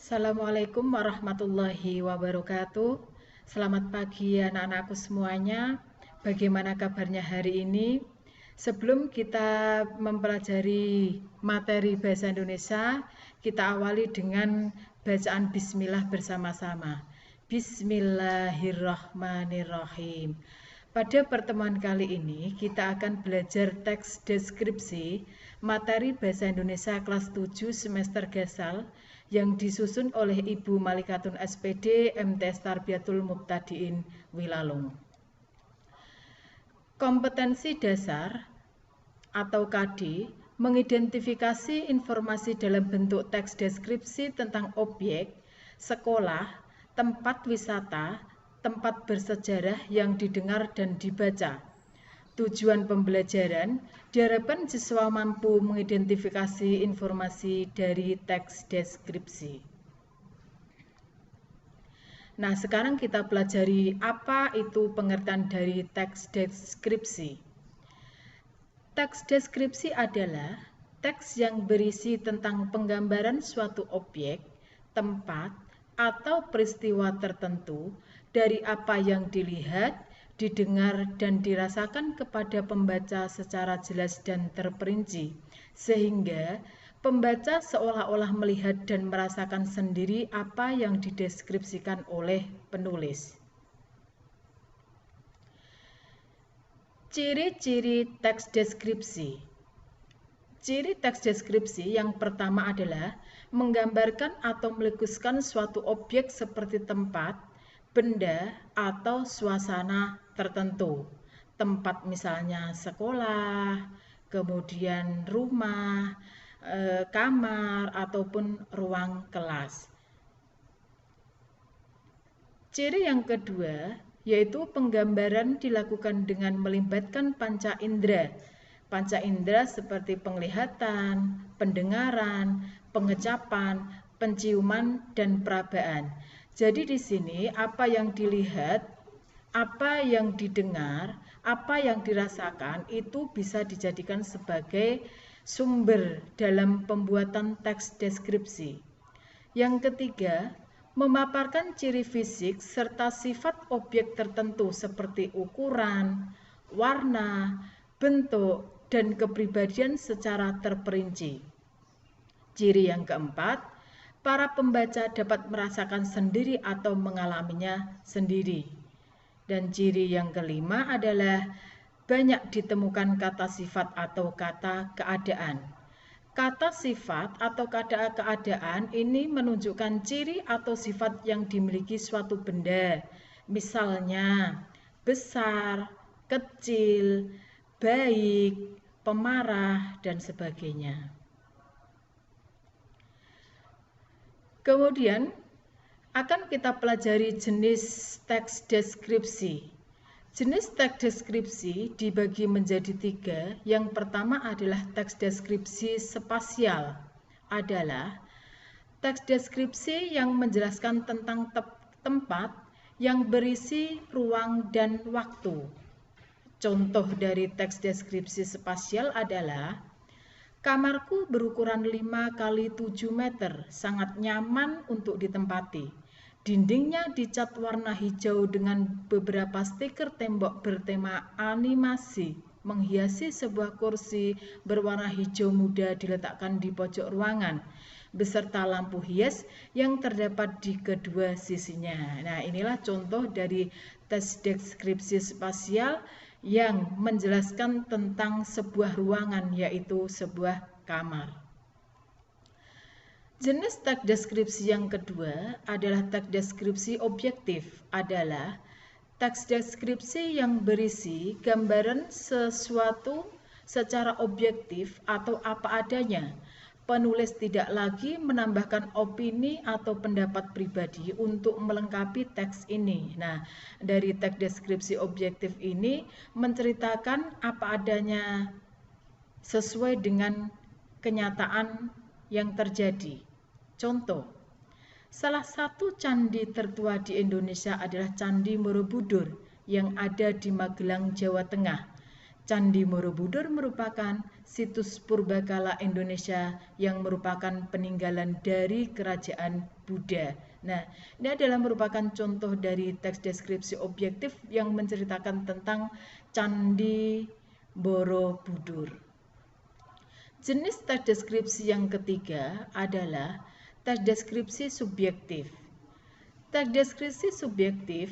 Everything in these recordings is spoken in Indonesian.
Assalamualaikum warahmatullahi wabarakatuh. Selamat pagi anak-anakku semuanya. Bagaimana kabarnya hari ini? Sebelum kita mempelajari materi bahasa Indonesia, kita awali dengan bacaan bismillah bersama-sama. Bismillahirrahmanirrahim. Pada pertemuan kali ini, kita akan belajar teks deskripsi materi Bahasa Indonesia kelas 7 semester Gasal yang disusun oleh Ibu Malikatun SPD, MTs Tarbiyatul Mubtadiin Wilalung. Kompetensi dasar atau KD mengidentifikasi informasi dalam bentuk teks deskripsi tentang objek, sekolah, tempat wisata, tempat bersejarah yang didengar dan dibaca. Tujuan pembelajaran, diharapkan siswa mampu mengidentifikasi informasi dari teks deskripsi. Nah, sekarang kita pelajari apa itu pengertian dari teks deskripsi. Teks deskripsi adalah teks yang berisi tentang penggambaran suatu objek, tempat, atau peristiwa tertentu dari apa yang dilihat, didengar, dan dirasakan kepada pembaca secara jelas dan terperinci, sehingga pembaca seolah-olah melihat dan merasakan sendiri apa yang dideskripsikan oleh penulis. Ciri-ciri teks deskripsi. Ciri teks deskripsi yang pertama adalah menggambarkan atau melukiskan suatu objek seperti tempat, benda, atau suasana tertentu. Tempat misalnya sekolah, kemudian rumah, kamar, ataupun ruang kelas. Ciri yang kedua yaitu penggambaran dilakukan dengan melibatkan panca indera. Panca indera seperti penglihatan, pendengaran, pengecapan, penciuman, dan perabaan. Jadi di sini apa yang dilihat, apa yang didengar, apa yang dirasakan itu bisa dijadikan sebagai sumber dalam pembuatan teks deskripsi. Yang ketiga, memaparkan ciri fisik serta sifat objek tertentu seperti ukuran, warna, bentuk, dan kepribadian secara terperinci. Ciri yang keempat, para pembaca dapat merasakan sendiri atau mengalaminya sendiri. Dan ciri yang kelima adalah banyak ditemukan kata sifat atau kata keadaan. Kata sifat atau kata keadaan ini menunjukkan ciri atau sifat yang dimiliki suatu benda, misalnya besar, kecil, baik, pemarah, dan sebagainya. Kemudian akan kita pelajari jenis teks deskripsi. Jenis teks deskripsi dibagi menjadi 3. Yang pertama adalah teks deskripsi spasial. Adalah teks deskripsi yang menjelaskan tentang tempat yang berisi ruang dan waktu. Contoh dari teks deskripsi spasial adalah kamarku berukuran 5 x 7 meter, sangat nyaman untuk ditempati. Dindingnya dicat warna hijau dengan beberapa stiker tembok bertema animasi, menghiasi sebuah kursi berwarna hijau muda diletakkan di pojok ruangan, beserta lampu hias yang terdapat di kedua sisinya. Nah, inilah contoh dari teks deskripsi spasial yang menjelaskan tentang sebuah ruangan, yaitu sebuah kamar. Jenis teks deskripsi yang kedua adalah teks deskripsi objektif. Adalah teks deskripsi yang berisi gambaran sesuatu secara objektif atau apa adanya. Penulis tidak lagi menambahkan opini atau pendapat pribadi untuk melengkapi teks ini. Nah, dari teks deskripsi objektif ini menceritakan apa adanya sesuai dengan kenyataan yang terjadi. Contoh, salah satu candi tertua di Indonesia adalah Candi Borobudur yang ada di Magelang, Jawa Tengah. Candi Borobudur merupakan situs purbakala Indonesia yang merupakan peninggalan dari kerajaan Buddha. Nah, ini adalah merupakan contoh dari teks deskripsi objektif yang menceritakan tentang Candi Borobudur. Jenis teks deskripsi yang ketiga adalah teks deskripsi subjektif. Teks deskripsi subjektif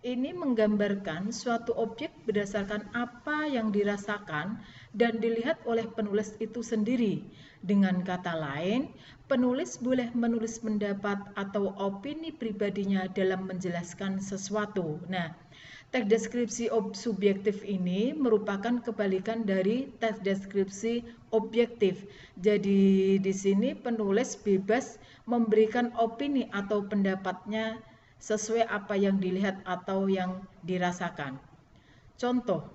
ini menggambarkan suatu objek berdasarkan apa yang dirasakan dan dilihat oleh penulis itu sendiri. Dengan kata lain, penulis boleh menulis pendapat atau opini pribadinya dalam menjelaskan sesuatu. Nah, teks deskripsi subjektif ini merupakan kebalikan dari teks deskripsi objektif. Jadi di sini penulis bebas memberikan opini atau pendapatnya sesuai apa yang dilihat atau yang dirasakan. Contoh,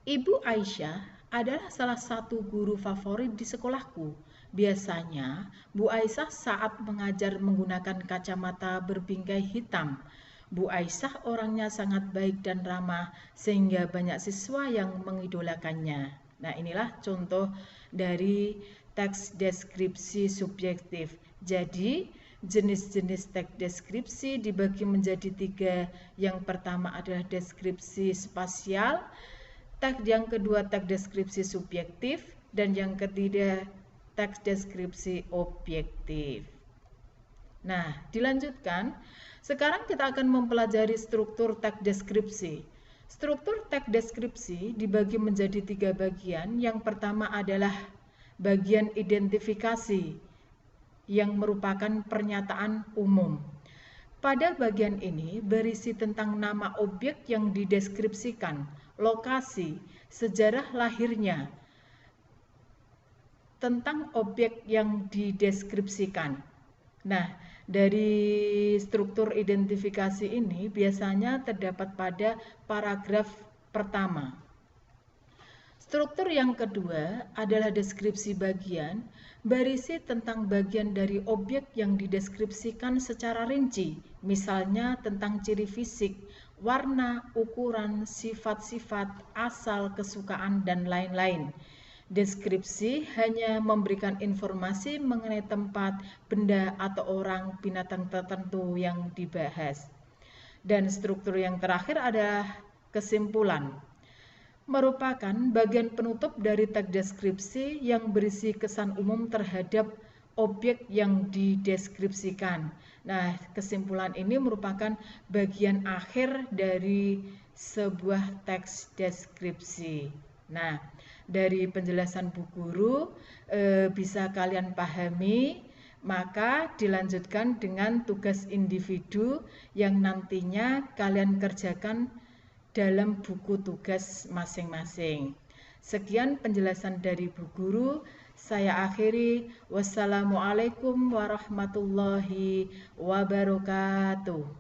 Ibu Aisyah adalah salah satu guru favorit di sekolahku. Biasanya, Bu Aisyah saat mengajar menggunakan kacamata berbingkai hitam. Bu Aisyah orangnya sangat baik dan ramah, sehingga banyak siswa yang mengidolakannya. Nah, inilah contoh dari teks deskripsi subjektif. Jadi, jenis-jenis teks deskripsi dibagi menjadi 3. Yang pertama adalah deskripsi spasial, yang kedua teks deskripsi subjektif, dan yang ketiga teks deskripsi objektif. Nah, dilanjutkan. Sekarang kita akan mempelajari struktur teks deskripsi. Struktur teks deskripsi dibagi menjadi 3 bagian. Yang pertama adalah bagian identifikasi, yang merupakan pernyataan umum. Pada bagian ini berisi tentang nama objek yang dideskripsikan, lokasi, sejarah lahirnya, tentang objek yang dideskripsikan. Nah, dari struktur identifikasi ini biasanya terdapat pada paragraf pertama. Struktur yang kedua adalah deskripsi bagian, berisi tentang bagian dari objek yang dideskripsikan secara rinci, misalnya tentang ciri fisik, warna, ukuran, sifat-sifat, asal, kesukaan, dan lain-lain. Deskripsi hanya memberikan informasi mengenai tempat, benda, atau orang, binatang tertentu yang dibahas. Dan struktur yang terakhir adalah kesimpulan, merupakan bagian penutup dari teks deskripsi yang berisi kesan umum terhadap objek yang dideskripsikan. Nah, kesimpulan ini merupakan bagian akhir dari sebuah teks deskripsi. Nah, dari penjelasan Bu Guru bisa kalian pahami, maka dilanjutkan dengan tugas individu yang nantinya kalian kerjakan dalam buku tugas masing-masing. Sekian penjelasan dari Bu Guru. Saya akhiri. Wassalamualaikum warahmatullahi wabarakatuh.